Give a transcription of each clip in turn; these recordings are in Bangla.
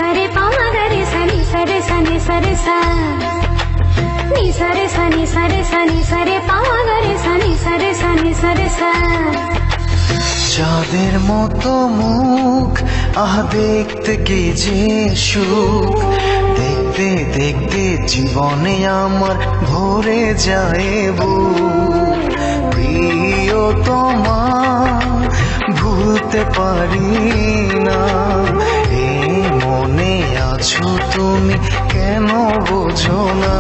सरे पामा गरे सनी सरे सनी सरे सा नी सरे सनी सरे पामा गरे सनी सरे सा চাঁদের মতো মুখ আহ দেখতে কি যে সুখ দেখতে দেখতে জীবনে আমার ভরে যায় বুক প্রিয়তমা ভুলতে পারি না এই মনে আছো তুমি কেন বোঝো না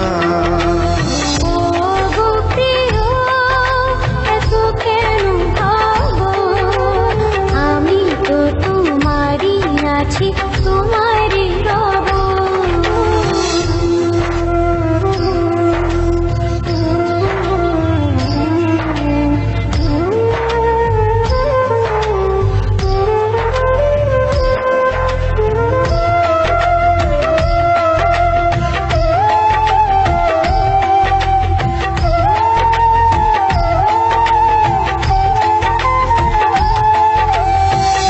तुम्हारी रबो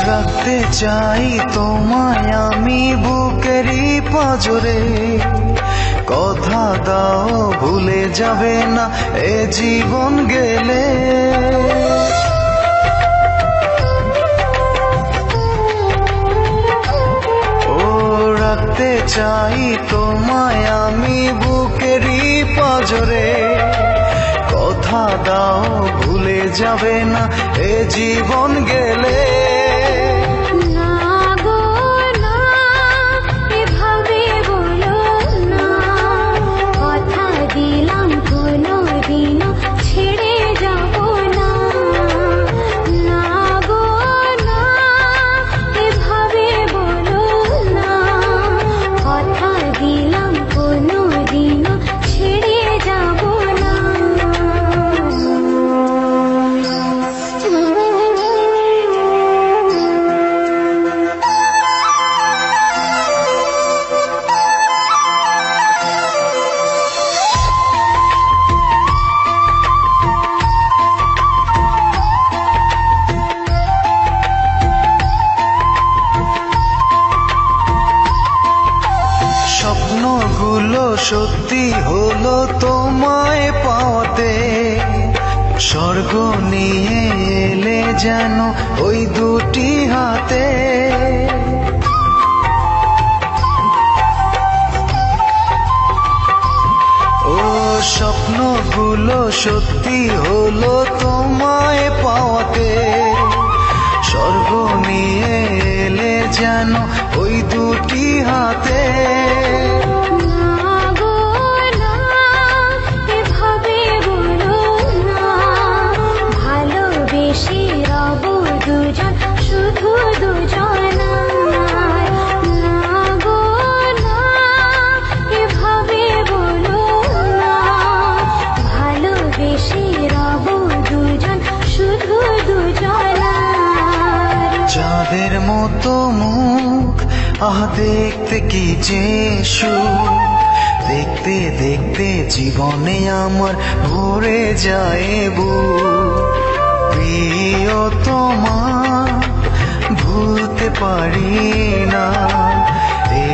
রাখতে চাই তোমায় আমি বুকেরই পাঁজরে কথা দাও ভুলে যাবে না এ জীবন গেলে ও রাখতে চাই তোমায় আমি বুকেরই পাঁজরে কথা দাও ভুলে যাবে না এ জীবন গেলে স্বপ্নগুলো সত্যি হলো তোমায় পাওয়াতে স্বর্গ নিয়ে এলে যেন ওই দুটি হাতে ও স্বপ্নগুলো সত্যি হলো তোমায় পাওয়াতে স্বর্গ নিয়ে এলে যেন ওই দুটি হাতে চাঁদের মতো মুখ আহ দেখতে কি যে সুখ দেখতে দেখতে জীবনে আমার ভরে যায় বুক প্রিয়তমা ভুলতে পারি না এ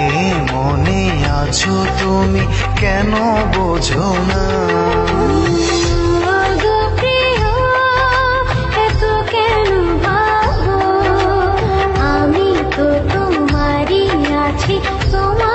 মনে আছো তুমি কেন বোঝো না तुम्हारी आछी तुम्हारी